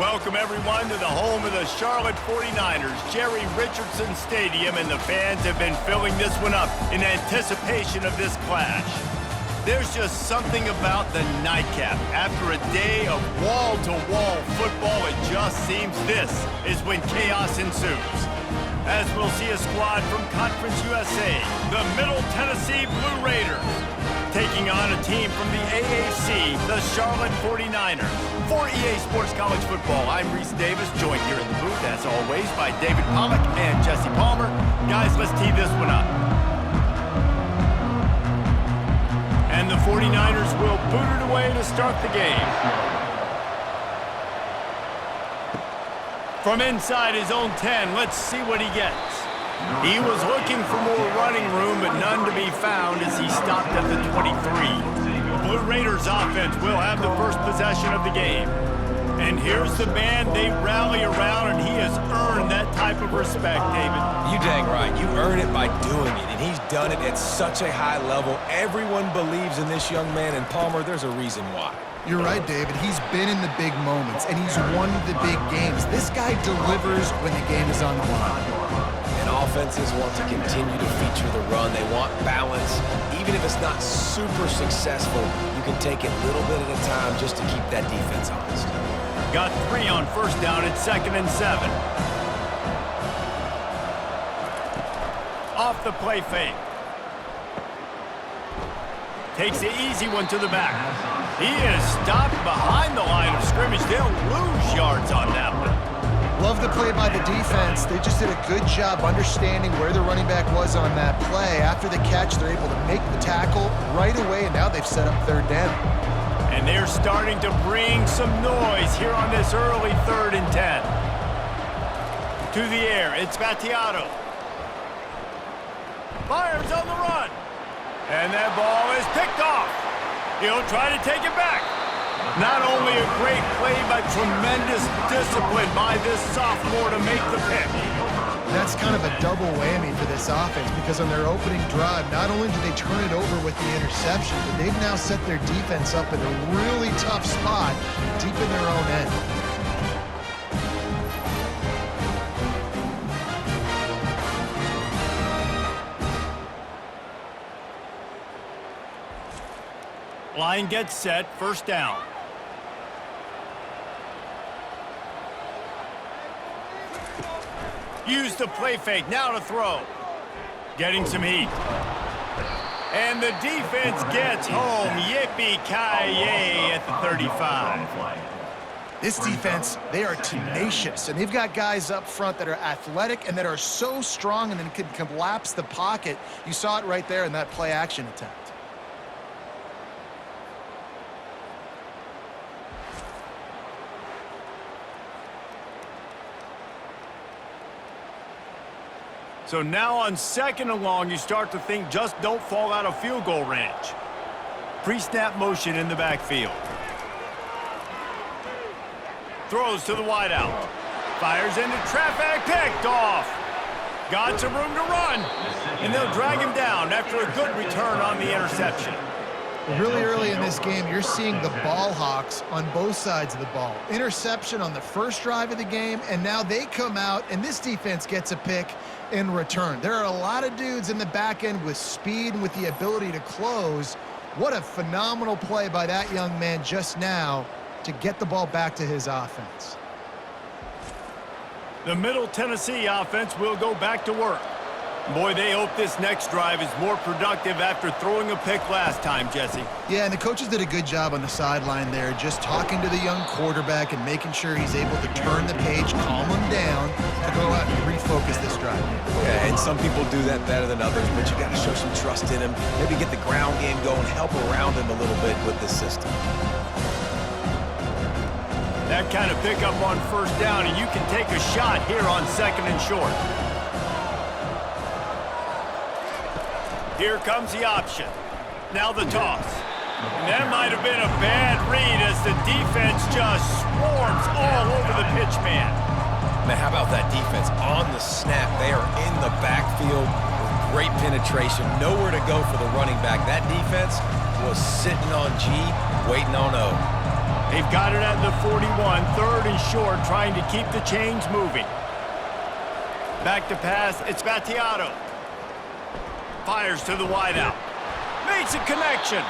Welcome, everyone, to the home of the Charlotte 49ers, Jerry Richardson Stadium, and the fans have been filling this one up in anticipation of this clash. There's just something about the nightcap. After a day of wall-to-wall football, it just seems this is when chaos ensues. As we'll see a squad from Conference USA, the Middle Tennessee Blue Raiders, taking on a team from the AAC, the Charlotte 49ers. For EA Sports College Football, I'm Reese Davis, joined here in the booth, as always, by David Pollack and Jesse Palmer. Guys, let's tee this one up. And the 49ers will boot it away to start the game. From inside his own 10, let's see what he gets. He was looking for more running room, but none to be found as he stopped at the 23. The Blue Raiders offense will have the first possession of the game. And here's the man they rally around, and he has earned that type of respect, David. You dang right. You earn it by doing it, and he's done it at such a high level. Everyone believes in this young man, and Palmer, there's a reason why. You're right, David. He's been in the big moments, and he's won the big games. This guy delivers when the game is on the line. And offenses want to continue to feature the run. They want balance. Even if it's not super successful, you can take it little bit at a time just to keep that defense honest. Got 3 on first down at 2nd and 7. Off the play fake. Takes the easy one to the back. He is stopped behind the line of scrimmage. They'll lose yards on that one. Love the play by the defense. They just did a good job understanding where the running back was on that play. After the catch, they're able to make the tackle right away, and now they've set up 3rd down. And they're starting to bring some noise here on this early 3rd and 10. To the air, it's Battiato. Fires on the run. And that ball is picked off. He'll try to take it back. Not only a great play, but tremendous discipline by this sophomore to make the pick. That's kind of a double whammy for this offense because on their opening drive, not only did they turn it over with the interception, but they've now set their defense up in a really tough spot deep in their own end. Line gets set, 1st down. Use the play fake, now to throw. Getting some heat. And the defense gets home. Yippee-ki-yay at the 35. This defense, they are tenacious, and they've got guys up front that are athletic and that are so strong and then can collapse the pocket. You saw it right there in that play-action attempt. So now on 2nd and long, you start to think just don't fall out of field goal range. Pre-snap motion in the backfield. Throws to the wideout. Fires into traffic, picked off. Got some room to run. And they'll drag him down after a good return on the interception. Really early in this game, you're seeing the ball hawks on both sides of the ball. Interception on the first drive of the game, and now they come out, and this defense gets a pick in return. There are a lot of dudes in the back end with speed and with the ability to close. What a phenomenal play by that young man just now to get the ball back to his offense. The Middle Tennessee offense will go back to work. Boy, they hope this next drive is more productive after throwing a pick last time, Jesse. Yeah, and the coaches did a good job on the sideline there, just talking to the young quarterback and making sure he's able to turn the page, calm him down, to go out and refocus this drive. Yeah, and some people do that better than others, but you got to show some trust in him. Maybe get the ground game going, help around him a little bit with this system. That kind of pickup on 1st down, and you can take a shot here on 2nd and short. Here comes the option. Now the toss. And that might have been a bad read as the defense just swarms all over the pitch man. Man, how about that defense on the snap? They are in the backfield with great penetration. Nowhere to go for the running back. That defense was sitting on G, waiting on O. They've got it at the 41, third and short, trying to keep the chains moving. Back to pass, it's Vattiato. Fires to the wideout. Makes a connection.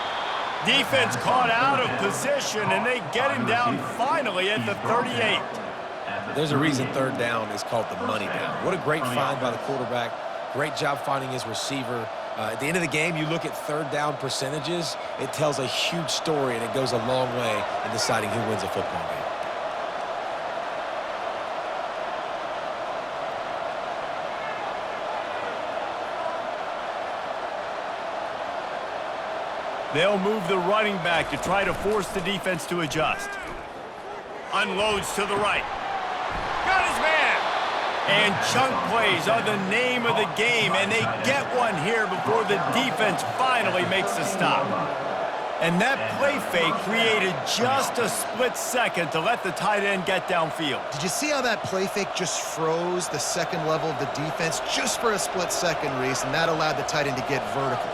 Defense caught out of position, and they get him down finally at the 38. There's a reason third down is called the money down. What a great find by the quarterback. Great job finding his receiver. At the end of the game, you look at third down percentages, it tells a huge story, and it goes a long way in deciding who wins a football game. They'll move the running back to try to force the defense to adjust. Unloads to the right. Got his man! And chunk plays are the name of the game, and they get one here before the defense finally makes a stop. And that play fake created just a split second to let the tight end get downfield. Did you see how that play fake just froze the second level of the defense just for a split second, Reese, and that allowed the tight end to get vertical?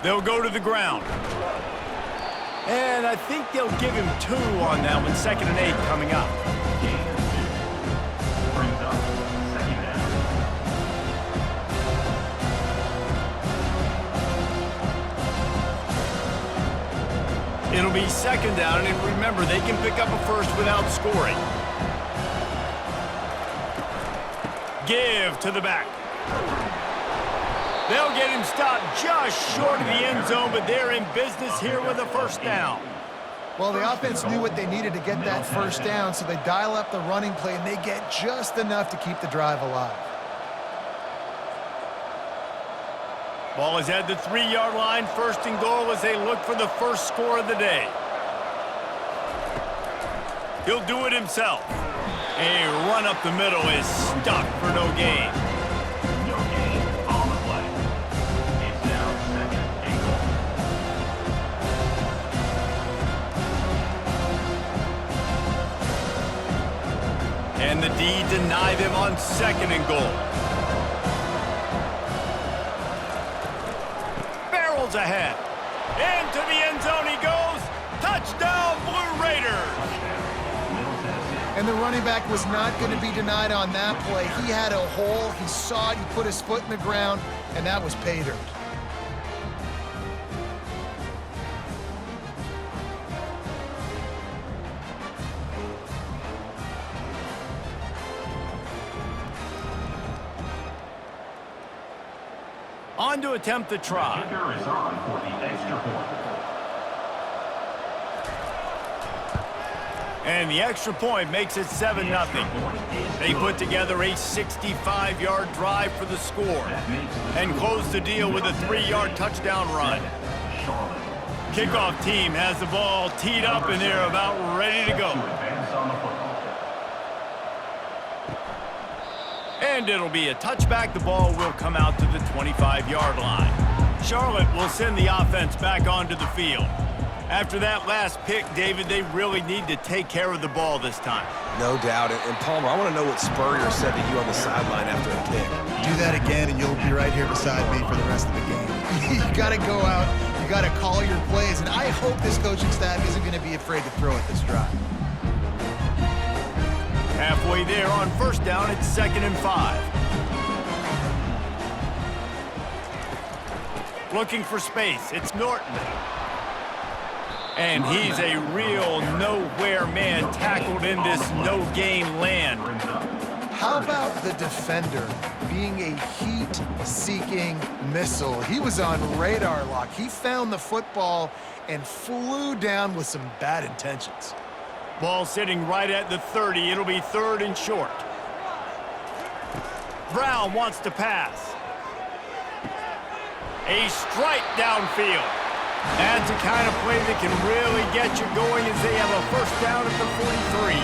They'll go to the ground. And I think they'll give him 2 on that one, 2nd and 8 coming up. It'll be 2nd down, and remember, they can pick up a first without scoring. Give to the back. They'll get him stopped just short of the end zone, but they're in business here with a first down. Well, the offense knew what they needed to get that first down, so they dial up the running play, and they get just enough to keep the drive alive. Ball is at the 3-yard line, 1st and goal as they look for the first score of the day. He'll do it himself. A run up the middle is stuck for no gain. And the D deny them on 2nd and goal. Barrels ahead. Into the end zone he goes. Touchdown, Blue Raiders. And the running back was not going to be denied on that play. He had a hole. He saw it. He put his foot in the ground, and that was pay dirt. On to attempt the try. Kicker is on for the extra point. And the extra point makes it 7-0. They put together a 65-yard drive for the score and close the deal with a 3-yard touchdown run. Kickoff team has the ball teed up and they're about ready to go. And it'll be a touchback. The ball will come out to the 25-yard line. Charlotte will send the offense back onto the field. After that last pick, David, they really need to take care of the ball this time. No doubt. And Palmer, I want to know what Spurrier said to you on the sideline after a pick. Do that again, and you'll be right here beside me for the rest of the game. You got to go out. You got to call your plays. And I hope this coaching staff isn't going to be afraid to throw at this drive. Halfway there on 1st down, it's 2nd and 5. Looking for space, it's Norton. And he's a real nowhere man tackled in this no-gain land. How about the defender being a heat-seeking missile? He was on radar lock. He found the football and flew down with some bad intentions. Ball sitting right at the 30. It'll be 3rd and short. Brown wants to pass. A strike downfield. That's a kind of play that can really get you going as they have a 1st down at the 43.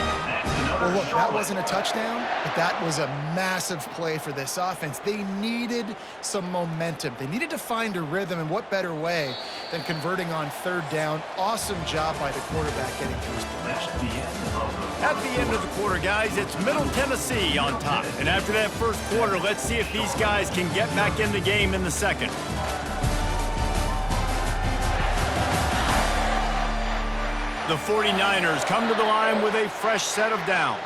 Well, look, that wasn't a touchdown, but that was a massive play for this offense. They needed some momentum. They needed to find a rhythm, and what better way than converting on third down. Awesome job by the quarterback getting to his position. At the end of the quarter, guys, it's Middle Tennessee on top. And after that first quarter, let's see if these guys can get back in the game in the second. The 49ers come to the line with a fresh set of downs.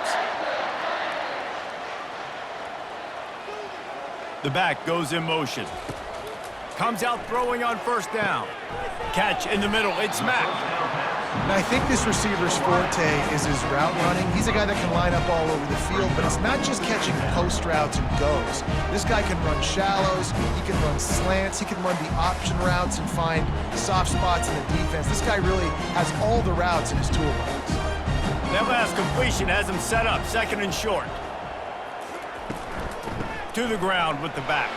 The back goes in motion. Comes out throwing on first down. Catch in the middle. It's Mack. And I think this receiver's forte is his route running. He's a guy that can line up all over the field, but it's not just catching post routes and goes. This guy can run shallows, he can run slants, he can run the option routes and find soft spots in the defense. This guy really has all the routes in his toolbox. That last completion has him set up, second and short. To the ground with the back.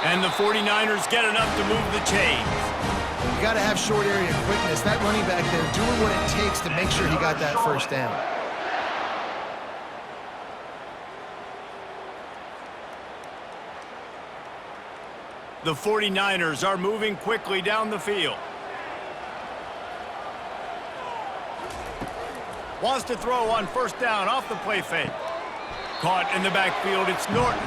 And the 49ers get enough to move the chains. You got to have short area quickness. That running back there doing what it takes to make sure he got that first down. The 49ers are moving quickly down the field. Wants to throw on first down off the play fake. Caught in the backfield, it's Norton.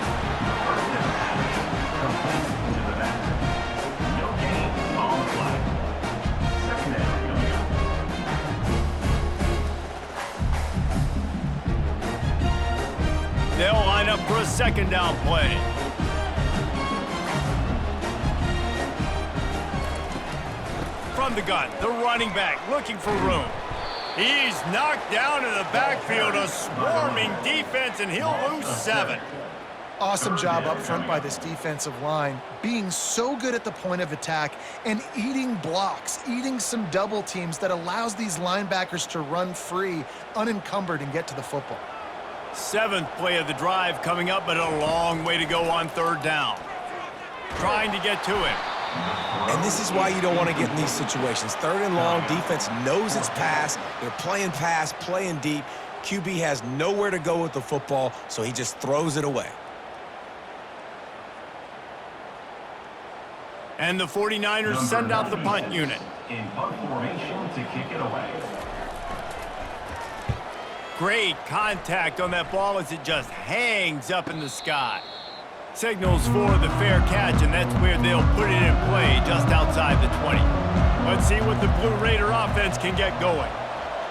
They'll line up for a second down play. From the gun, the running back looking for room. He's knocked down in the backfield, a swarming defense, and he'll lose 7. Awesome job up front by this defensive line, being so good at the point of attack and eating blocks, eating some double teams that allows these linebackers to run free, unencumbered, and get to the football. 7th play of the drive coming up, but a long way to go on third down. Trying to get to him. And this is why you don't want to get in these situations. Third and long, defense knows it's pass. They're playing pass, playing deep. QB has nowhere to go with the football, so he just throws it away. And the 49ers send out the punt unit. In punt formation to kick it away. Great contact on that ball as it just hangs up in the sky. Signals for the fair catch, and that's where they'll put it in play just outside the 20. Let's see what the Blue Raider offense can get going.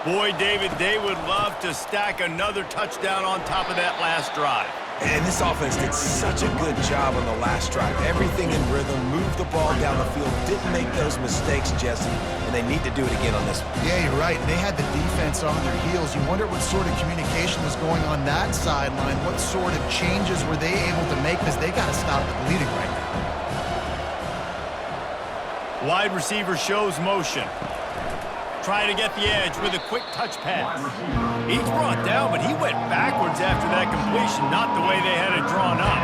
Boy, David, they would love to stack another touchdown on top of that last drive. And this offense did such a good job on the last drive. Everything in rhythm, moved the ball down the field, didn't make those mistakes, Jesse, and they need to do it again on this one. Yeah, you're right. They had the defense on their heels. You wonder what sort of communication was going on that sideline. What sort of changes were they able to make, because they got to stop the bleeding right now. Wide receiver shows motion. Trying to get the edge with a quick touch pass. He's brought down, but he went backwards after that completion, not the way they had it drawn up.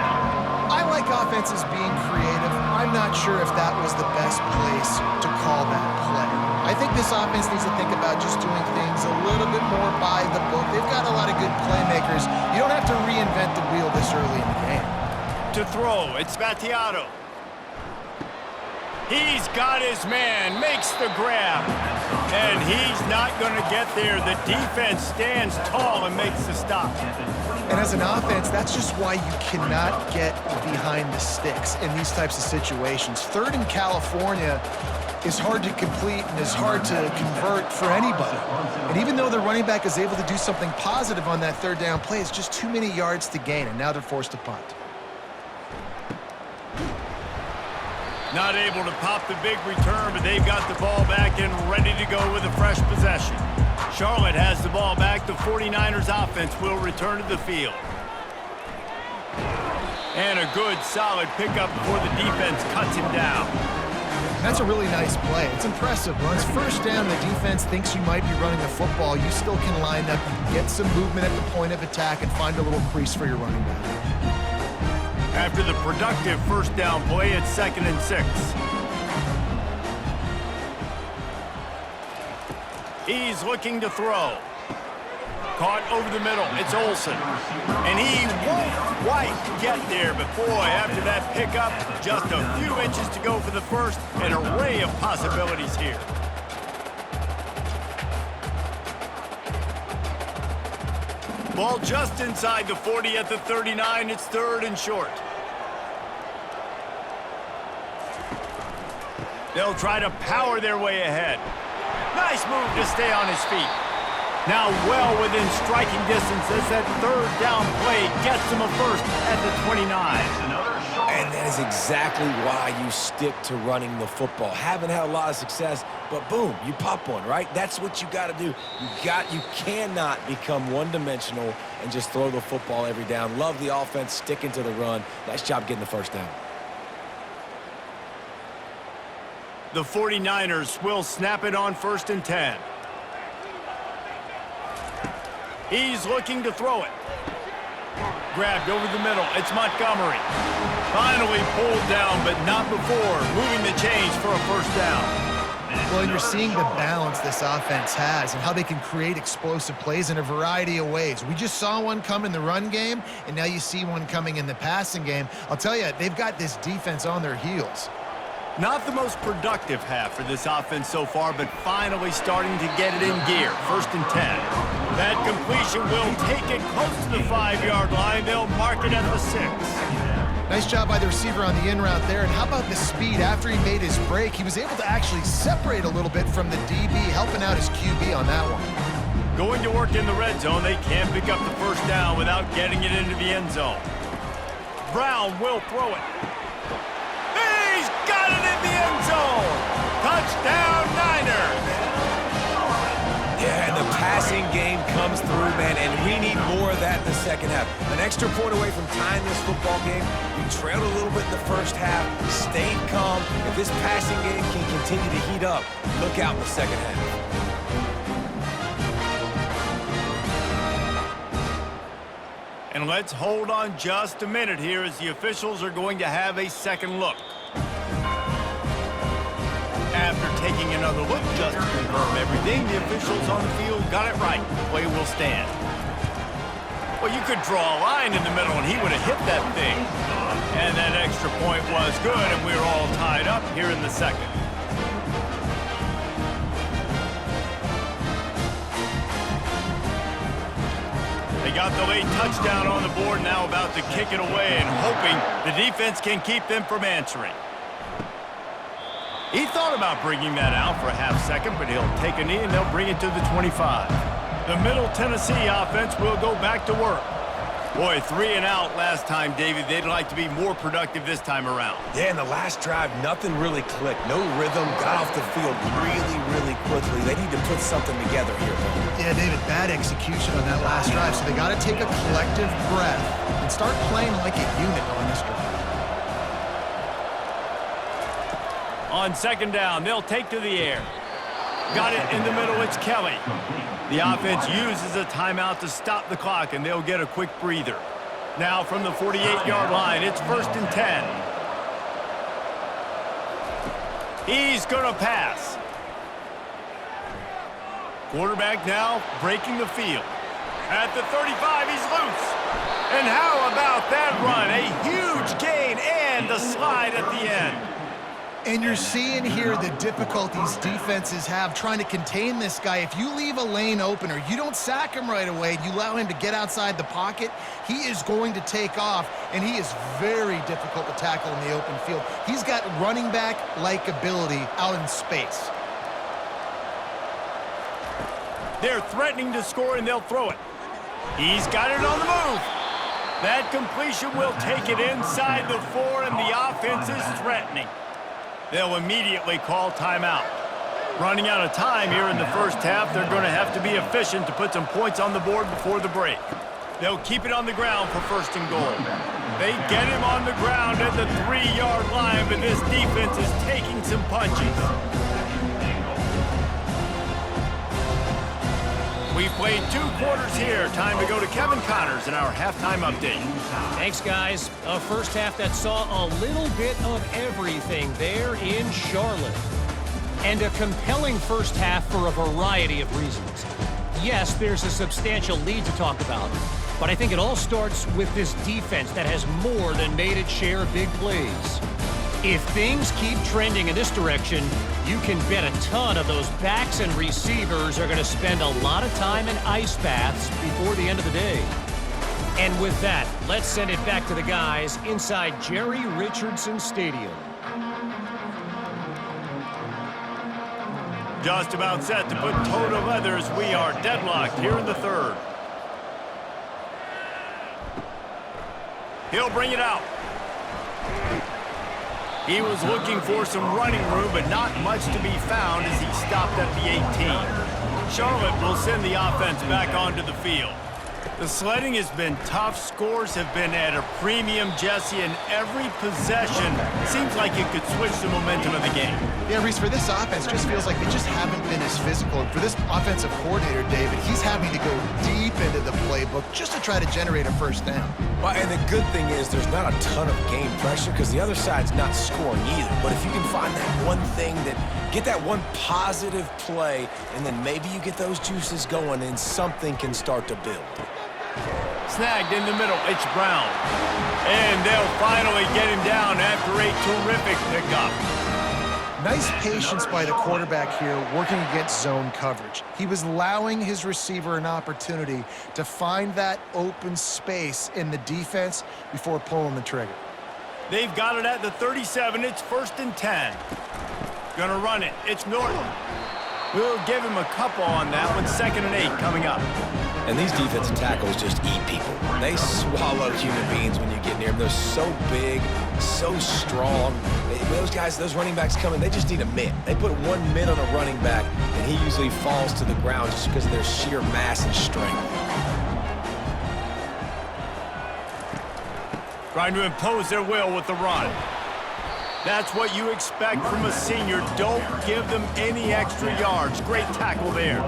I like offenses being creative. I'm not sure if that was the best place to call that play. I think this offense needs to think about just doing things a little bit more by the book. They've got a lot of good playmakers. You don't have to reinvent the wheel this early in the game. To throw, it's Battiato. He's got his man, makes the grab, and he's not going to get there. The defense stands tall and makes the stop. And as an offense, that's just why you cannot get behind the sticks in these types of situations. Third in California is hard to complete and is hard to convert for anybody. And even though the running back is able to do something positive on that third down play, it's just too many yards to gain, and now they're forced to punt. Not able to pop the big return, but they've got the ball back and ready to go with a fresh possession. Charlotte has the ball back. The 49ers offense will return to the field. And a good, solid pickup before the defense cuts him down. That's a really nice play. It's impressive. Once first down, the defense thinks you might be running the football. You still can line up, you can get some movement at the point of attack and find a little crease for your running back. After the productive first down play, it's 2nd and 6. He's looking to throw. Caught over the middle. It's Olsen. And he won't quite get there, but boy, after that pickup, just a few inches to go for the first. An array of possibilities here. Ball just inside the 40 at the 39. It's 3rd and short. They'll try to power their way ahead. Nice move to stay on his feet. Now well within striking distance as that 3rd down play gets him a first at the 29. And that is exactly why you stick to running the football. Haven't had a lot of success, but boom, you pop one, right? That's what you got to do. You cannot become one-dimensional and just throw the football every down. Love the offense, sticking to the run. Nice job getting the first down. The 49ers will snap it on 1st and 10. He's looking to throw it. Grabbed over the middle. It's Montgomery. Finally pulled down, but not before moving the chains for a first down. Well, and you're seeing the balance this offense has and how they can create explosive plays in a variety of ways. We just saw one come in the run game, and now you see one coming in the passing game. I'll tell you, they've got this defense on their heels. Not the most productive half for this offense so far, but finally starting to get it in gear. 1st and 10. That completion will take it close to the 5-yard line. They'll mark it at the 6. Nice job by the receiver on the in route there. And how about the speed after he made his break? He was able to actually separate a little bit from the DB, helping out his QB on that one. Going to work in the red zone. They can't pick up the first down without getting it into the end zone. Brown will throw it. He's got it in the end zone. Touchdown, Niners. Yeah, and the passing game comes through, man, and we need more of that in the second half. An extra point away from tying this football game. You trailed a little bit in the first half, stayed calm. If this passing game can continue to heat up, look out in the second half. And let's hold on just a minute here as the officials are going to have a second look. After taking another look just to confirm everything, the officials on the field got it right. The play will stand. Well, you could draw a line in the middle and he would have hit that thing. And that extra point was good, and we're all tied up here in the second. They got the late touchdown on the board, now about to kick it away and hoping the defense can keep them from answering. He thought about bringing that out for a half second, but he'll take a knee and they'll bring it to the 25. The Middle Tennessee offense will go back to work. Boy, 3 and out last time, David. They'd like to be more productive this time around. Yeah, in the last drive, nothing really clicked. No rhythm, got off the field really, really quickly. They need to put something together here. Yeah, David, bad execution on that last drive, so they got to take a collective breath and start playing like a unit on this drive. On 2nd down, they'll take to the air. Got it in the middle, it's Kelly. The offense uses a timeout to stop the clock, and they'll get a quick breather. Now from the 48-yard line, it's 1st and 10. He's going to pass. Quarterback now breaking the field. At the 35, he's loose. And how about that run? A huge gain and a slide at the end. And you're seeing here the difficulties defenses have trying to contain this guy. If you leave a lane open or you don't sack him right away, you allow him to get outside the pocket, he is going to take off, and he is very difficult to tackle in the open field. He's got running back-like ability out in space. They're threatening to score, and they'll throw it. He's got it on the move. That completion will take it inside the 4, and the offense is threatening. They'll immediately call timeout. Running out of time here in the first half, they're going to have to be efficient to put some points on the board before the break. They'll keep it on the ground for 1st and goal. They get him on the ground at the 3-yard line, but this defense is taking some punches. We've played 2 quarters here. Time to go to Kevin Connors in our halftime update. Thanks, guys. A first half that saw a little bit of everything there in Charlotte. And a compelling first half for a variety of reasons. yes, there's a substantial lead to talk about, but I think it all starts with this defense that has more than made its share of big plays. If things keep trending in this direction, you can bet a ton of those backs and receivers are going to spend a lot of time in ice baths before the end of the day. And with that, let's send it back to the guys inside Jerry Richardson Stadium. Just about set to put toe to leather as we are deadlocked here in the third. He'll bring it out. He was looking for some running room, but not much to be found as he stopped at the 18. Charlotte will send the offense back onto the field. The sledding has been tough. Scores have been at a premium, Jesse, and every possession seems like it could switch the momentum of the game. Yeah, Reese, for this offense, just feels like they just haven't been as physical. And for this offensive coordinator, David, he's having to go deep into the playbook just to try to generate a first down. Well, and the good thing is there's not a ton of game pressure because the other side's not scoring either. But if you can find that one thing get that one positive play, and then maybe you get those juices going and something can start to build. Snagged in the middle, it's Brown. And they'll finally get him down after a terrific pickup. Nice patience by the quarterback here working against zone coverage. He was allowing his receiver an opportunity to find that open space in the defense before pulling the trigger. They've got it at the 37. It's 1st and 10. Gonna run it. It's Norton. We'll give him a couple on that one. 2nd and 8 coming up. And these defensive tackles just eat people. They swallow human beings when you get near them. They're so big, so strong. Those guys, those running backs coming, they just need a mitt. They put 1 mitt on a running back, and he usually falls to the ground just because of their sheer mass and strength. Trying to impose their will with the run. That's what you expect from a senior. Don't give them any extra yards. Great tackle there.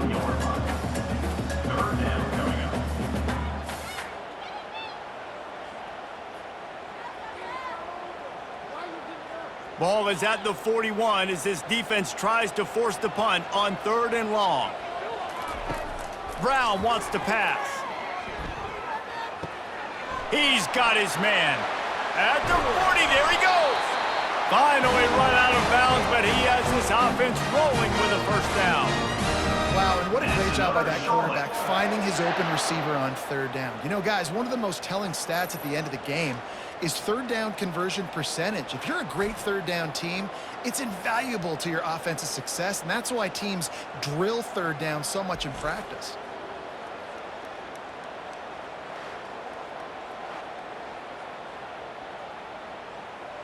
Ball is at the 41 as this defense tries to force the punt on 3rd and long. Brown wants to pass. He's got his man. At the 40, there he goes. Finally run out of bounds, but he has this offense rolling with a first down. Wow, and what a great job by that quarterback finding his open receiver on 3rd down. You know, guys, one of the most telling stats at the end of the game is 3rd down conversion percentage. If you're a great 3rd down team, it's invaluable to your offensive success, and that's why teams drill 3rd down so much in practice.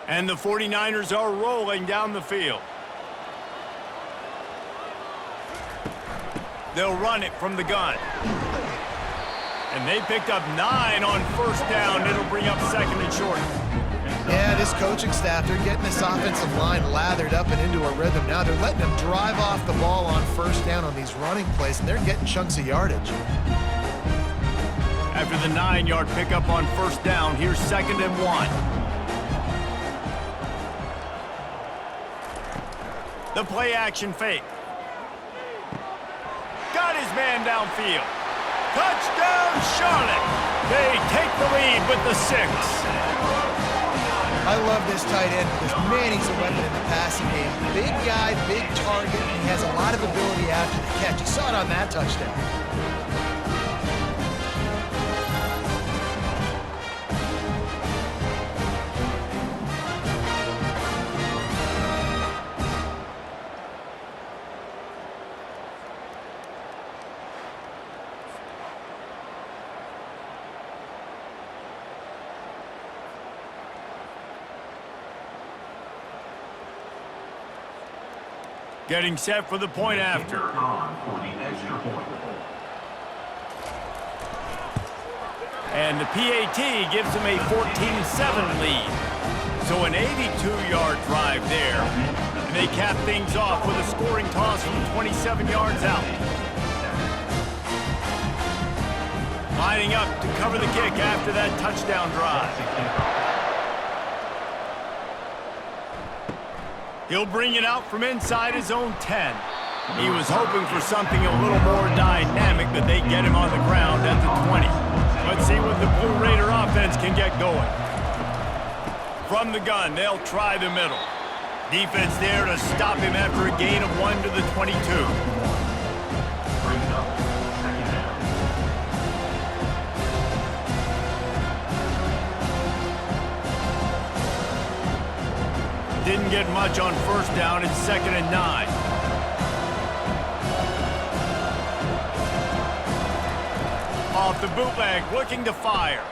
And the 49ers are rolling down the field. They'll run it from the gun. And they picked up 9 on 1st down. It'll bring up 2nd and short. Yeah, this coaching staff, they're getting this offensive line lathered up and into a rhythm. Now they're letting them drive off the ball on 1st down on these running plays, and they're getting chunks of yardage. After the 9-yard pickup on 1st down, here's 2nd and 1. The play action fake. Got his man downfield. Touchdown, Charlotte. They take the lead with the 6. I love this tight end because, man, he's a weapon in the passing game. Big guy, big target, and he has a lot of ability after the catch. You saw it on that touchdown. Getting set for the point after. And the PAT gives them a 14-7 lead. So an 82-yard drive there. And they cap things off with a scoring toss from 27 yards out. Lining up to cover the kick after that touchdown drive. He'll bring it out from inside his own 10. He was hoping for something a little more dynamic, but they get him on the ground at the 20. Let's see what the Blue Raider offense can get going. From the gun, they'll try the middle. Defense there to stop him after a gain of 1 to the 22. Didn't get much on first down. It's 2nd and 9. Off the bootleg, looking to fire.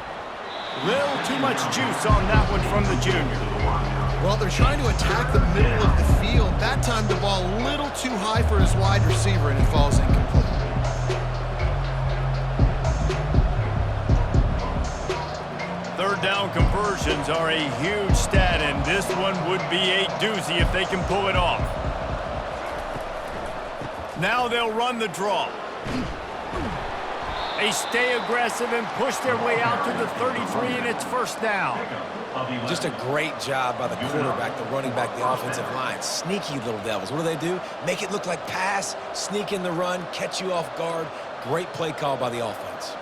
Little too much juice on that one from the junior. Well, they're trying to attack the middle of the field. That time the ball a little too high for his wide receiver, and it falls incomplete. Third down conversions are a huge stat, and this one would be a doozy if they can pull it off. Now they'll run the draw. They stay aggressive and push their way out to the 33, and it's first down. Just a great job by the quarterback, the running back, the offensive line. Sneaky little devils. What do? Make it look like pass, sneak in the run, catch you off guard. Great play call by the offense.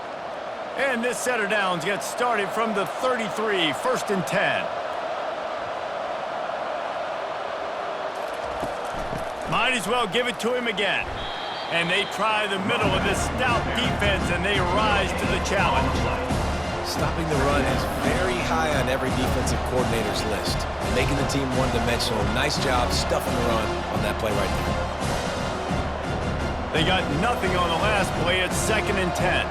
And this set of downs gets started from the 33, 1st and 10. Might as well give it to him again. And they try the middle of this stout defense, and they rise to the challenge. Stopping the run is very high on every defensive coordinator's list. Making the team one-dimensional. Nice job stuffing the run on that play right there. They got nothing on the last play. It's 2nd and 10.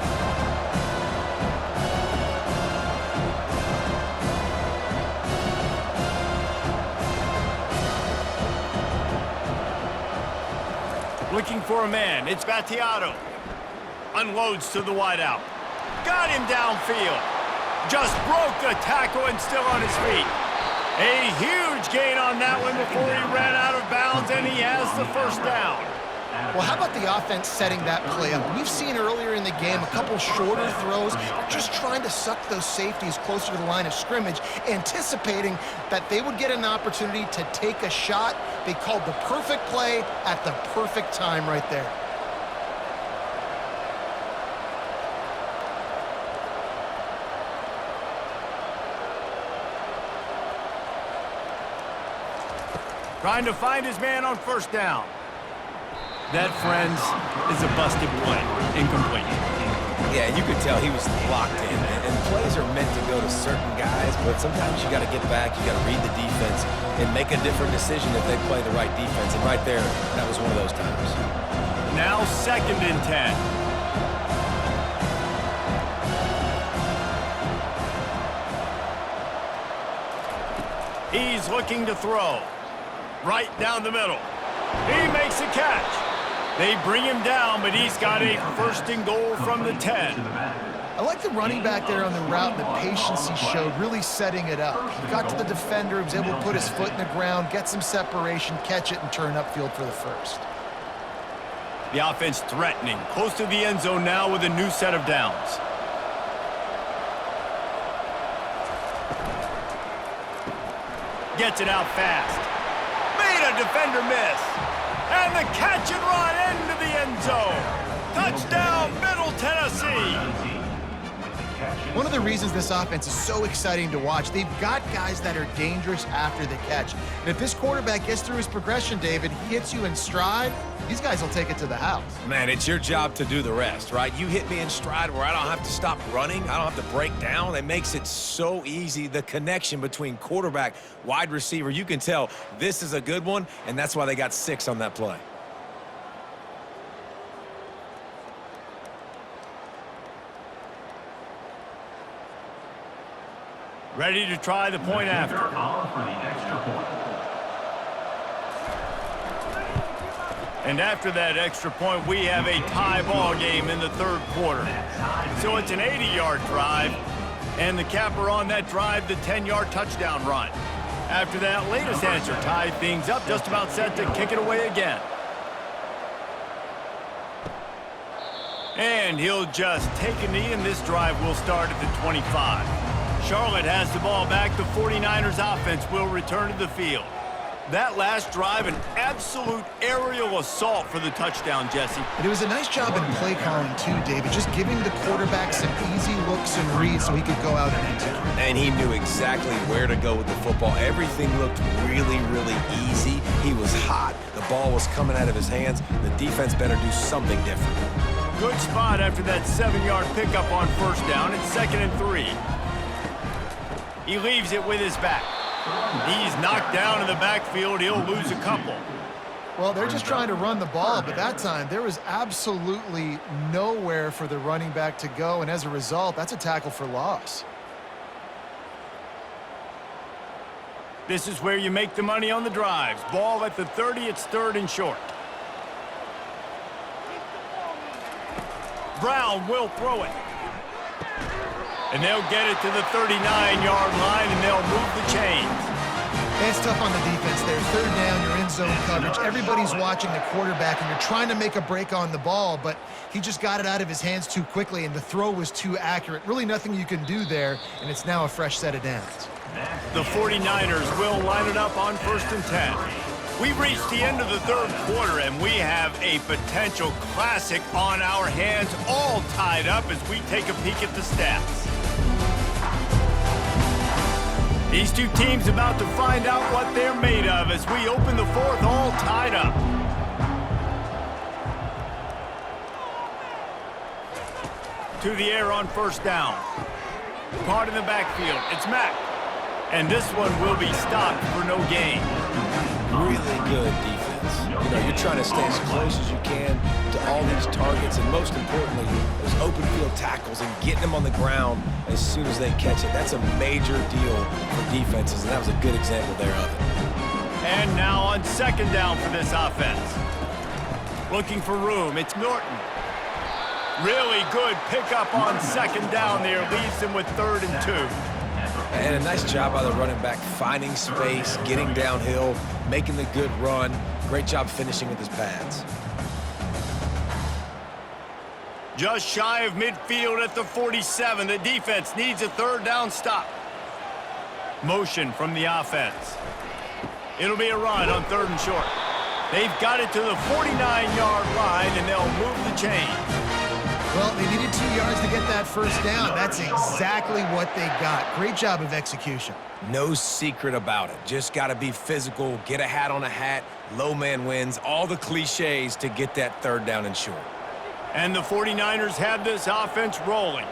Looking for a man. It's Battiato. Unloads to the wideout. Got him downfield. Just broke the tackle and still on his feet. A huge gain on that one before he ran out of bounds, and he has the first down. Well, how about the offense setting that play up? We've seen earlier in the game a couple shorter throws, just trying to suck those safeties closer to the line of scrimmage, anticipating that they would get an opportunity to take a shot. They called the perfect play at the perfect time right there. Trying to find his man on first down. That, friends, is a busted play. Incomplete. Yeah, you could tell he was locked in. And plays are meant to go to certain guys, but sometimes you got to get back, you got to read the defense, and make a different decision if they play the right defense. And right there, that was one of those times. Now 2nd and 10. He's looking to throw. Right down the middle. He makes a catch. They bring him down, but he's got a 1st and goal from the 10. I like the running back there on the route and the patience he showed, really setting it up. He got to the defender, was able to put his foot in the ground, get some separation, catch it, and turn upfield for the first. The offense threatening, close to the end zone now with a new set of downs. Gets it out fast. Made a defender miss. And the catch and run into the end zone. Touchdown, Middle Tennessee. One of the reasons this offense is so exciting to watch, they've got guys that are dangerous after the catch. And if this quarterback gets through his progression, David, he hits you in stride, these guys will take it to the house. Man, it's your job to do the rest, right? You hit me in stride where I don't have to stop running. I don't have to break down. It makes it so easy. The connection between quarterback, wide receiver, you can tell this is a good one, and that's why they got 6 on that play. Ready to try the point after. And after that extra point, we have a tie ball game in the 3rd quarter. So it's an 80-yard drive, and the capper on that drive, the 10-yard touchdown run. After that latest answer tied things up, just about set to kick it away again. And he'll just take a knee, and this drive will start at the 25. Charlotte has the ball back. The 49ers offense will return to the field. That last drive, an absolute aerial assault for the touchdown, Jesse. And it was a nice job in play calling too, David, just giving the quarterback some easy looks and reads so he could go out and execute. And he knew exactly where to go with the football. Everything looked really, really easy. He was hot. The ball was coming out of his hands. The defense better do something different. Good spot after that 7-yard pickup on first down. It's 2nd and 3. He leaves it with his back. He's knocked down in the backfield. He'll lose a couple. Well, they're just trying to run the ball, but that time there was absolutely nowhere for the running back to go, and as a result, that's a tackle for loss. This is where you make the money on the drives. Ball at the 30, it's 3rd and short. Brown will throw it. And they'll get it to the 39-yard line, and they'll move the chains. It's tough on the defense there. 3rd down, you're in zone coverage. Everybody's watching the quarterback, and you're trying to make a break on the ball, but he just got it out of his hands too quickly, and the throw was too accurate. Really nothing you can do there, and it's now a fresh set of downs. The 49ers will line it up on 1st and 10. We've reached the end of the 3rd quarter, and we have a potential classic on our hands, all tied up as we take a peek at the stats. These two teams about to find out what they're made of as we open the 4th, all tied up. To the air on 1st down. Caught in the backfield. It's Mack. And this one will be stopped for no gain. Really good defense. You know, you're trying to stay as close as you can to all these targets, and most importantly, those open field tackles and getting them on the ground as soon as they catch it. That's a major deal for defenses, and that was a good example there of it. And now on 2nd down for this offense. Looking for room, it's Norton. Really good pickup on 2nd down there, leaves them with 3rd and 2. And a nice job by the running back, finding space, getting downhill, making the good run. Great job finishing with his pads. Just shy of midfield at the 47. The defense needs a 3rd down stop. Motion from the offense. It'll be a run on 3rd and short. They've got it to the 49-yard line, and they'll move the chains. Well, they needed 2 yards to get that 1st down. That's exactly what they got. Great job of execution. No secret about it. Just got to be physical, get a hat on a hat, low man wins, all the cliches to get that 3rd down and short. And the 49ers have this offense rolling.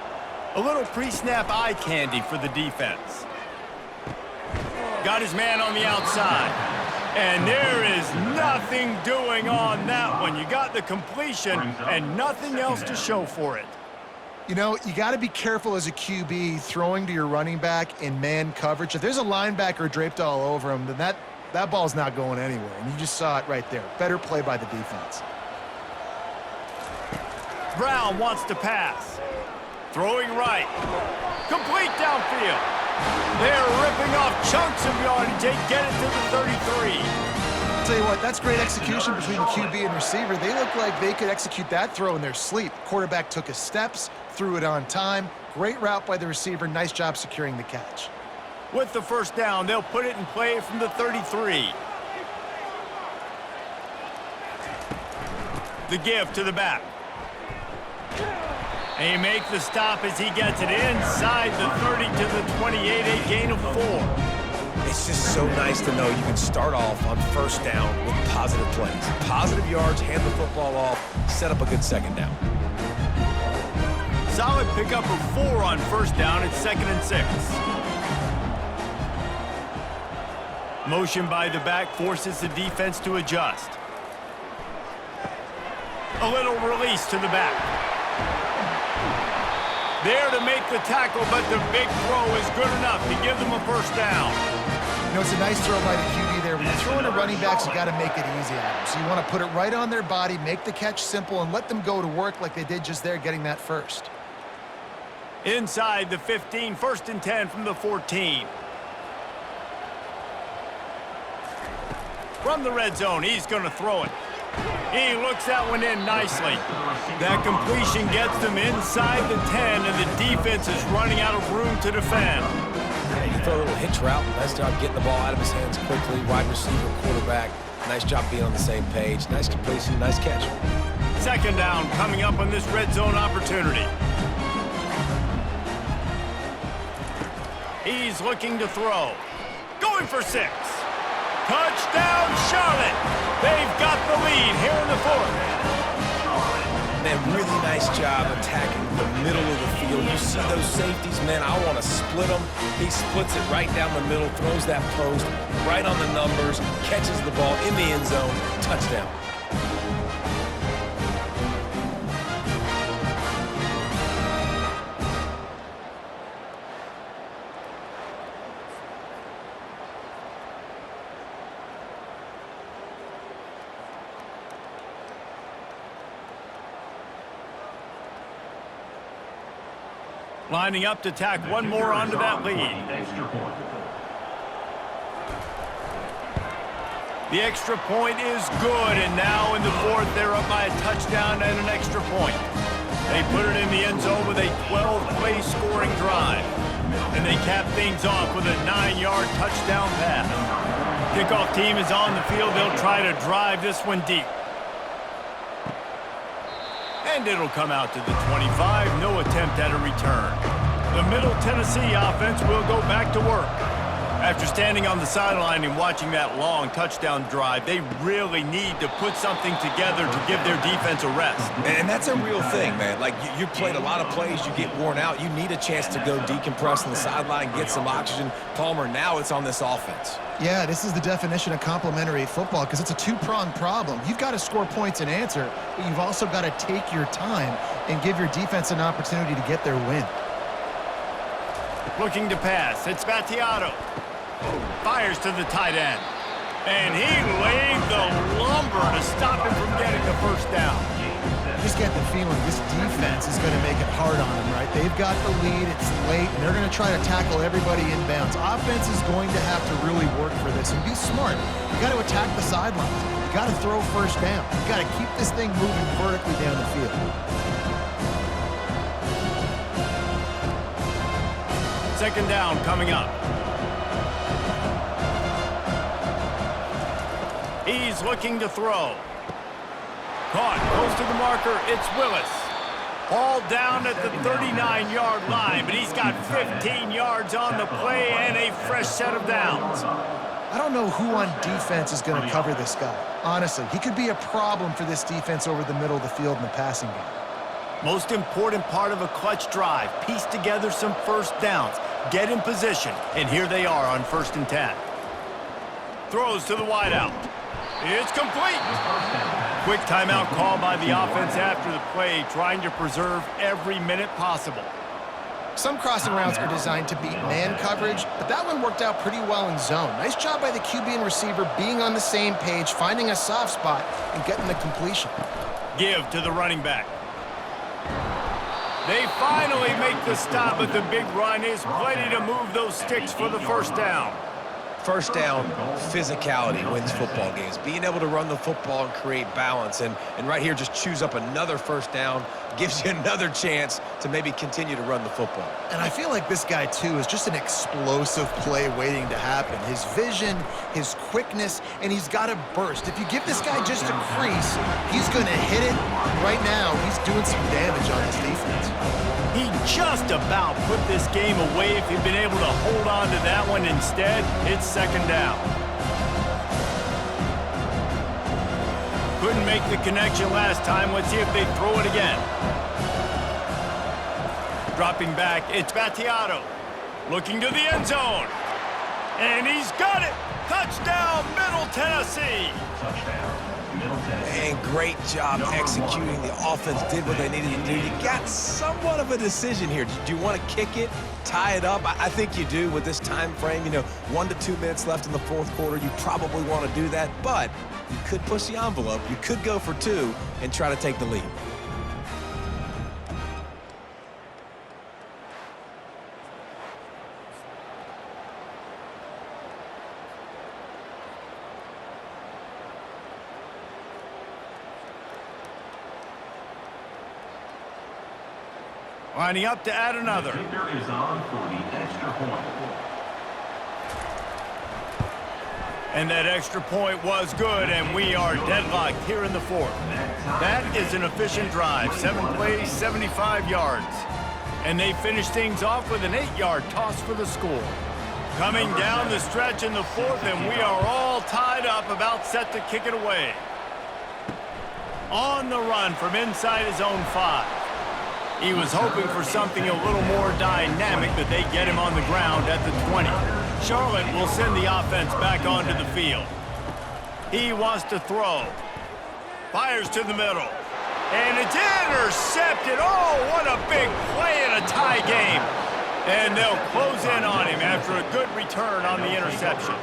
A little pre-snap eye candy for the defense. Got his man on the outside. And there is nothing doing on that one. You got the completion and nothing else to show for it. You know, you got to be careful as a QB throwing to your running back in man coverage. If there's a linebacker draped all over him, then that ball's not going anywhere. And you just saw it right there. Better play by the defense. Brown wants to pass. Throwing right. Complete downfield. They're ripping off chunks of yardage. They get it to the 33. I'll tell you what, that's great execution between the QB and receiver. They look like they could execute that throw in their sleep. Quarterback took his steps, threw it on time. Great route by the receiver. Nice job securing the catch. With the 1st down, they'll put it in play from the 33. The give to the back. And he makes the stop as he gets it inside the 30 to the 28, a gain of 4. It's just so nice to know you can start off on 1st down with positive plays. Positive yards, hand the football off, set up a good 2nd down. Solid pickup of 4 on 1st down. It's 2nd and 6. Motion by the back forces the defense to adjust. A little release to the back. There to make the tackle, but the big throw is good enough to give them a 1st down. You know, it's a nice throw by the QB there. When you're throwing to running backs, you got to make it easy on them. So you want to put it right on their body, make the catch simple, and let them go to work like they did just there, getting that 1st. Inside the 15, 1st and 10 from the 14. From the red zone, he's going to throw it. He looks that one in nicely. That completion gets them inside the 10, and the defense is running out of room to defend. You throw a little hitch route. Nice job getting the ball out of his hands quickly. Wide receiver, quarterback. Nice job being on the same page. Nice completion, nice catch. Second down coming up on this red zone opportunity. He's looking to throw. Going for 6. Touchdown, Charlotte. They've got the lead here in the fourth. Man, really nice job attacking the middle of the field. You see those safeties, man, I want to split them. He splits it right down the middle, throws that post, right on the numbers, catches the ball in the end zone, touchdown. Lining up to tack one more onto that lead. The extra point is good, and now in the fourth, they're up by a touchdown and an extra point. They put it in the end zone with a 12-play scoring drive, and they cap things off with a 9-yard touchdown pass. Kickoff team is on the field. They'll try to drive this one deep. And it'll come out to the 25. No attempt at a return. The Middle Tennessee offense will go back to work. After standing on the sideline and watching that long touchdown drive, they really need to put something together to give their defense a rest. And that's a real thing, man. Like, you played a lot of plays, you get worn out. You need a chance to go decompress on the sideline, get some oxygen. Palmer, now it's on this offense. Yeah, this is the definition of complementary football because it's a two-pronged problem. You've got to score points and answer, but you've also got to take your time and give your defense an opportunity to get their win. Looking to pass. It's Battiato. Fires to the tight end. And he laid the lumber to stop him from getting the first down. You just get the feeling this defense is going to make it hard on them, right? They've got the lead, it's late, and they're going to try to tackle everybody inbounds. Offense is going to have to really work for this and be smart. You got to attack the sidelines. You got to throw first down. You got to keep this thing moving vertically down the field. Second down coming up. He's looking to throw. Caught, goes to the marker, it's Willis. Ball down at the 39-yard line, but he's got 15 yards on the play and a fresh set of downs. I don't know who on defense is going to cover this guy. Honestly, he could be a problem for this defense over the middle of the field in the passing game. Most important part of a clutch drive, piece together some first downs, get in position, and here they are on 1st and 10. Throws to the wideout. It's complete. Quick timeout call by the offense after the play, trying to preserve every minute possible. Some crossing routes are designed to beat man coverage, but that one worked out pretty well in zone. Nice job by the QB and receiver being on the same page, finding a soft spot, and getting the completion. Give to the running back. They finally make the stop, but the big run is plenty to move those sticks for the first down. First down, physicality wins football games. Being able to run the football and create balance. And right here, just choose up another first down, gives you another chance to maybe continue to run the football. And I feel like this guy, too, is just an explosive play waiting to happen. His vision, his quickness, and he's got a burst. If you give this guy just a crease, he's going to hit it. Right now, he's doing some damage on this defense. He just about put this game away if he'd been able to hold on to that one. Instead, it's second down. Couldn't make the connection last time. Let's see if they throw it again. Dropping back, it's Battiato. Looking to the end zone. And he's got it. Touchdown, Middle Tennessee. And great job executing. The offense did what they needed to do. You got somewhat of a decision here. Do you want to kick it, tie it up? I think you do with this time frame. 1 to 2 minutes left in the fourth quarter. You probably want to do that, but you could push the envelope. You could go for 2 and try to take the lead. Lining up to add another. The kicker is on for the extra point. And that extra point was good, and we are deadlocked here in the fourth. That is an efficient drive. 7 plays, 75 yards. And they finish things off with an 8-yard toss for the score. Coming down the stretch in the fourth, and we are all tied up, about set to kick it away. On the run from inside his own 5. He was hoping for something a little more dynamic, but they get him on the ground at the 20. Charlotte will send the offense back onto the field. He wants to throw. Fires to the middle. And it's intercepted. Oh, what a big play in a tie game. And they'll close in on him after a good return on the interception.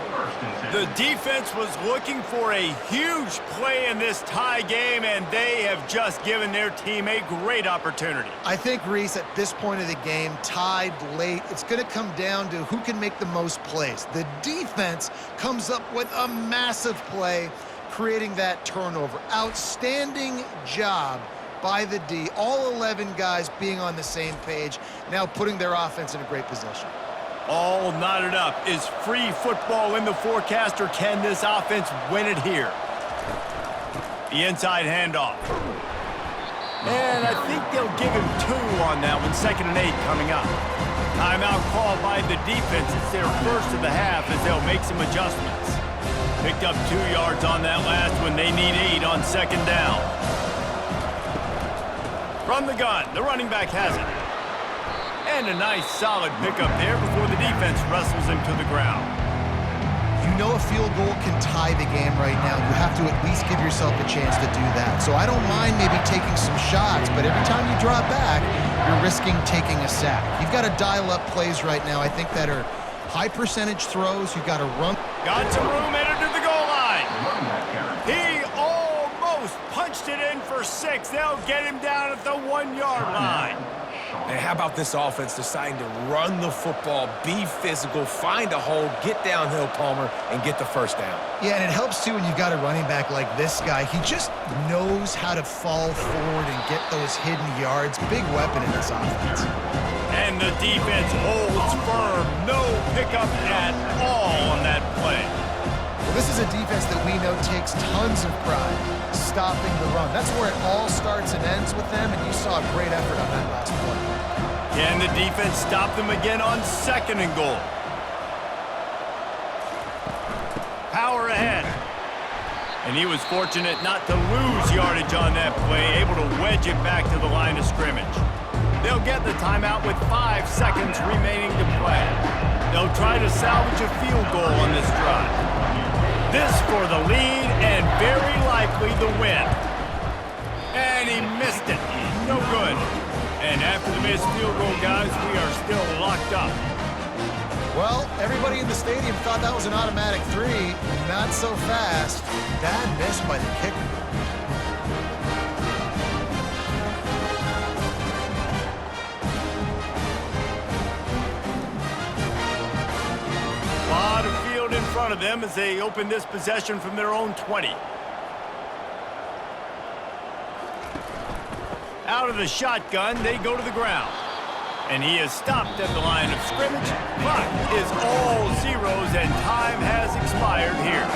The defense was looking for a huge play in this tie game, and they have just given their team a great opportunity. I think, Reese, at this point of the game, tied late, it's going to come down to who can make the most plays. The defense comes up with a massive play, creating that turnover. Outstanding job by the D. All 11 guys being on the same page, now putting their offense in a great position. All knotted up. Is free football in the forecast, or can this offense win it here? The inside handoff. And I think they'll give him 2 on that one. 2nd and 8 coming up. Timeout called by the defense. It's their first of the half as they'll make some adjustments. Picked up 2 yards on that last one. They need 8 on 2nd down. From the gun, the running back has it. And a nice solid pickup there before the defense wrestles him to the ground. You know a field goal can tie the game right now. You have to at least give yourself a chance to do that. So I don't mind maybe taking some shots, but every time you drop back, you're risking taking a sack. You've got to dial up plays right now, I think, that are high percentage throws. You've got to run. Got some room headed to the goal line. He almost punched it in for 6. They'll get him down at the 1-yard line. And how about this offense deciding to run the football, be physical, find a hole, get downhill, Palmer, and get the first down? Yeah, and it helps, too, when you've got a running back like this guy. He just knows how to fall forward and get those hidden yards. Big weapon in this offense. And the defense holds firm. No pickup at all on that play. Well, this is a defense that we know takes tons of pride stopping the run. That's where it all starts and ends with them, and you saw a great effort on that last play. Can the defense stop them again on 2nd and goal? Power ahead. And he was fortunate not to lose yardage on that play, able to wedge it back to the line of scrimmage. They'll get the timeout with 5 seconds remaining to play. They'll try to salvage a field goal on this drive. This for the lead and very likely the win. And he missed it. No good. And after the missed field goal, guys, we are still locked up. Well, everybody in the stadium thought that was an automatic 3. Not so fast. Bad miss by the kicker. Lot of field in front of them as they open this possession from their own 20. Out of the shotgun, they go to the ground. And he is stopped at the line of scrimmage. Clock is all zeros and time has expired here.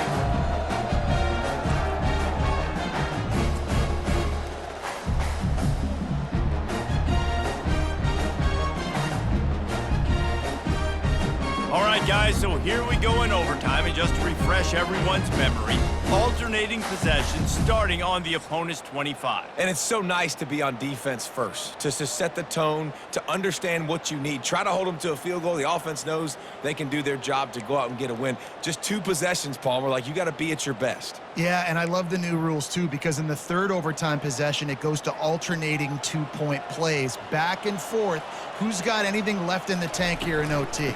All right, guys, so here we go in overtime, and just to refresh everyone's memory, alternating possessions starting on the opponent's 25. And it's so nice to be on defense first, to set the tone, to understand what you need. Try to hold them to a field goal. The offense knows they can do their job to go out and get a win. Just 2 possessions, Palmer. Like, you got to be at your best. Yeah, and I love the new rules, too, because in the 3rd overtime possession, it goes to alternating 2-point plays. Back and forth. Who's got anything left in the tank here in OT?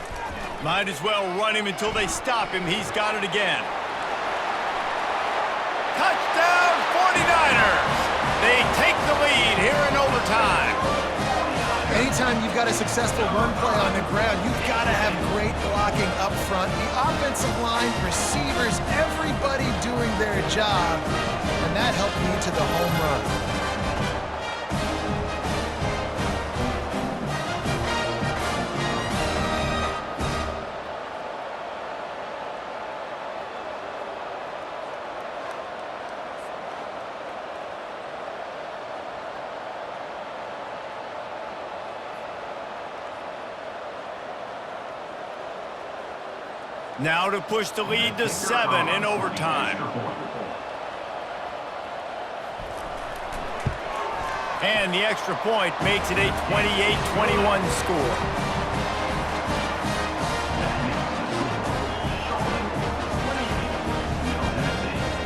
Might as well run him until they stop him. He's got it again. Touchdown, 49ers! They take the lead here in overtime. Anytime you've got a successful run play on the ground, you've got to have great blocking up front. The offensive line, receivers, everybody doing their job, and that helped lead to the home run. Now to push the lead to 7 in overtime. And the extra point makes it a 28-21 score.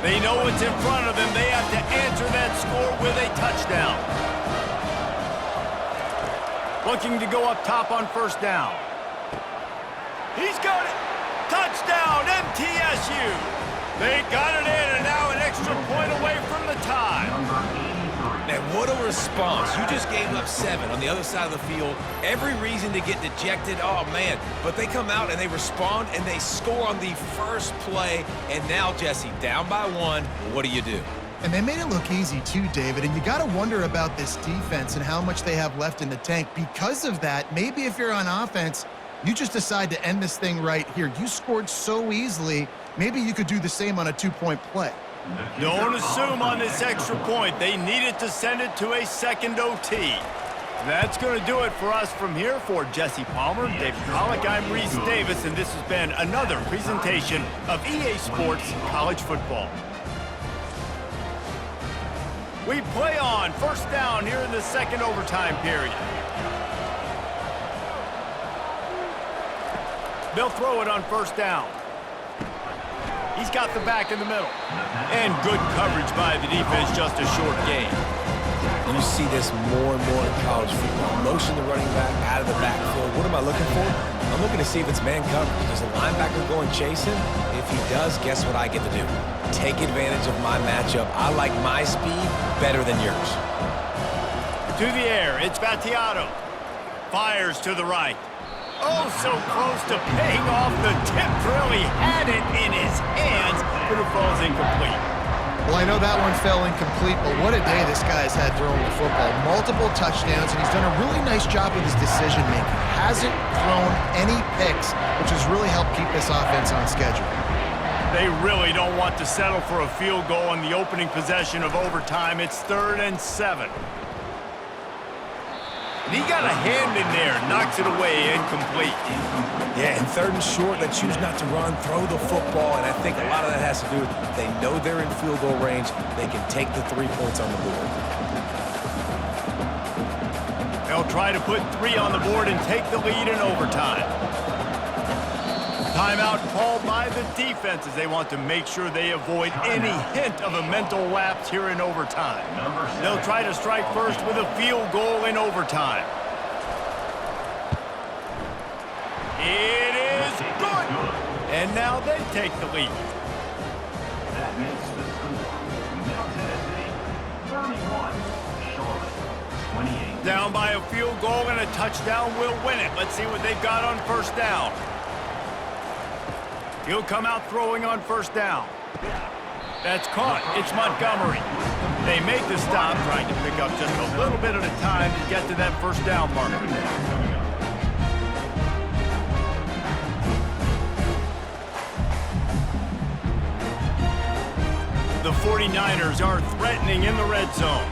They know what's in front of them. They have to answer that score with a touchdown. Looking to go up top on first down. He's got it. Touchdown, MTSU. They got it in, and now an extra point away from the tie. Man, what a response. You just gave up 7 on the other side of the field. Every reason to get dejected. Oh, man. But they come out and they respond and they score on the first play. And now, Jesse, down by 1. What do you do? And they made it look easy too, David. And you got to wonder about this defense and how much they have left in the tank. Because of that, maybe if you're on offense, you just decide to end this thing right here. You scored so easily. Maybe you could do the same on a 2-point play. Don't assume on this extra point. They needed to send it to a second OT. That's going to do it for us from here. For Jesse Palmer, David Pollack, I'm Reese Davis, and this has been another presentation of EA Sports College Football. We play on first down here in the second overtime period. They'll throw it on first down. He's got the back in the middle. And good coverage by the defense, just a short gain. You see this more and more in college football. Motion the running back out of the backfield. What am I looking for? I'm looking to see if it's man coverage. Does the linebacker go and chase him? If he does, guess what I get to do? Take advantage of my matchup. I like my speed better than yours. To the air, it's Battiato. Fires to the right. Oh, so close to paying off. The tip really had it in his hands, but it falls incomplete. Well, I know that one fell incomplete, but what a day this guy's had throwing the football. Multiple touchdowns, and he's done a really nice job with his decision-making. Hasn't thrown any picks, which has really helped keep this offense on schedule. They really don't want to settle for a field goal on the opening possession of overtime. It's 3rd and 7. And he got a hand in there, knocks it away, incomplete. Yeah, and 3rd and short, they choose not to run, throw the football, and I think a lot of that has to do with they know they're in field goal range. They can take the 3 points on the board. They'll try to put 3 on the board and take the lead in overtime. Timeout called by the defense as they want to make sure they avoid any hint of a mental lapse here in overtime. They'll try to strike first with a field goal in overtime. It is good! And now they take the lead. That makes the score Middle Tennessee 31, Charlotte 28. Down by a field goal and a touchdown will win it. Let's see what they've got on first down. He'll come out throwing on first down. That's caught. It's Montgomery. They make the stop, trying to pick up just a little bit at a time to get to that first down marker. The 49ers are threatening in the red zone.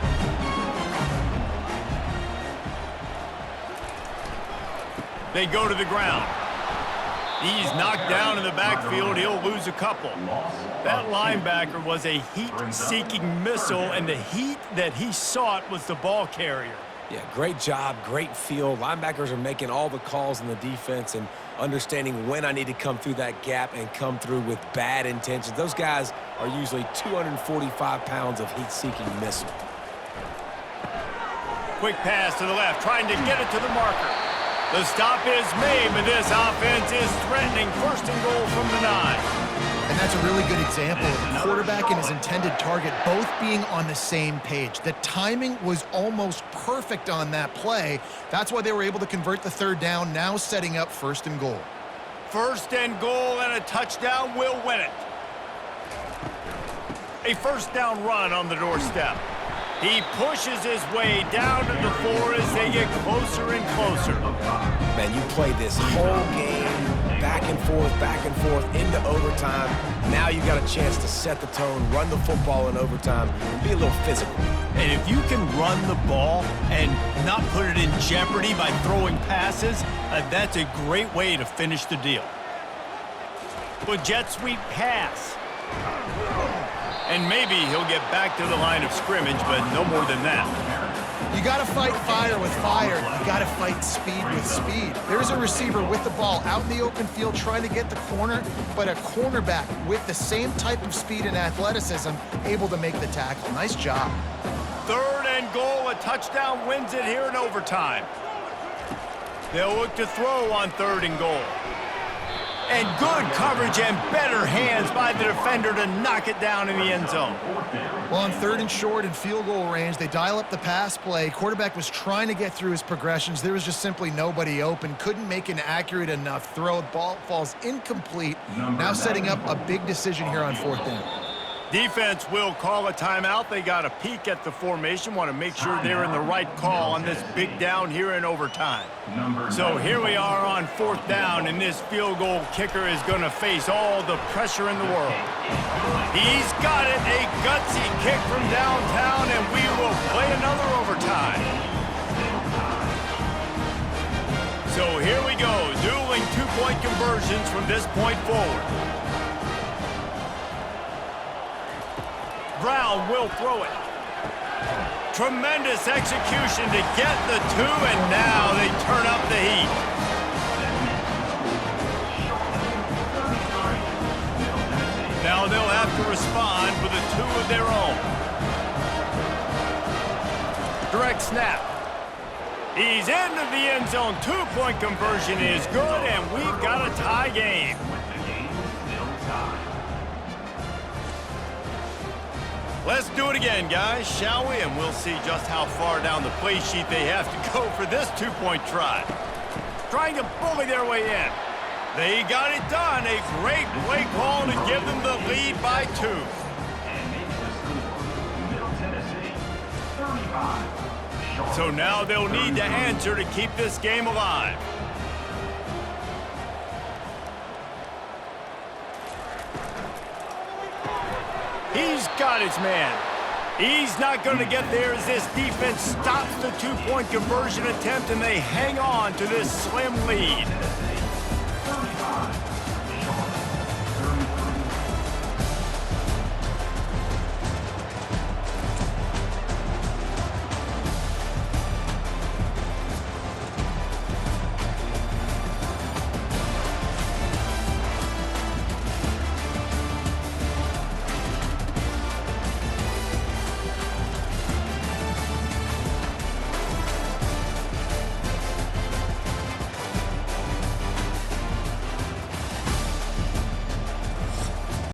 They go to the ground. He's knocked down in the backfield. He'll lose a couple. That linebacker was a heat-seeking missile, and the heat that he sought was the ball carrier. Yeah, great job, great feel. Linebackers are making all the calls in the defense and understanding when I need to come through that gap and come through with bad intentions. Those guys are usually 245 pounds of heat-seeking missile. Quick pass to the left, trying to get it to the marker. The stop is made, but this offense is threatening. 1st and goal from the 9. And that's a really good example of the quarterback and his intended target both being on the same page. The timing was almost perfect on that play. That's why they were able to convert the 3rd down, now setting up 1st and goal. 1st and goal, and a touchdown will win it. A 1st down run on the doorstep. He pushes his way down to the 4 as they get closer and closer. Man, you played this whole game back and forth into overtime. Now you got a chance to set the tone, run the football in overtime, and be a little physical. And if you can run the ball and not put it in jeopardy by throwing passes, that's a great way to finish the deal. The jet sweep pass. And maybe he'll get back to the line of scrimmage, but no more than that. You got to fight fire with fire. You got to fight speed with speed. There's a receiver with the ball out in the open field trying to get the corner, but a cornerback with the same type of speed and athleticism able to make the tackle. Nice job. 3rd and goal. A touchdown wins it here in overtime. They'll look to throw on 3rd and goal. And good coverage and better hands by the defender to knock it down in the end zone. Well, on 3rd and short and field goal range, they dial up the pass play. Quarterback was trying to get through his progressions. There was just simply nobody open. Couldn't make an accurate enough throw. The ball falls incomplete. Now setting up a big decision here on 4th down. Defense will call a timeout. They got a peek at the formation. Want to make sure they're in the right call on this big down here in overtime. So here we are on 4th down, and this field goal kicker is going to face all the pressure in the world. He's got it, a gutsy kick from downtown, and we will play another overtime. So here we go, dueling 2-point conversions from this point forward. Brown will throw it. Tremendous execution to get the 2, and now they turn up the heat. Now they'll have to respond with a 2 of their own. Direct snap. He's into the end zone. 2-point conversion is good, and we've got a tie game. Let's do it again, guys, shall we? And we'll see just how far down the play sheet they have to go for this 2-point try. Trying to bully their way in. They got it done. A great play call to give them the lead by 2. So now they'll need to answer to keep this game alive. He's got his man. He's not going to get there as this defense stops the 2-point conversion attempt, and they hang on to this slim lead.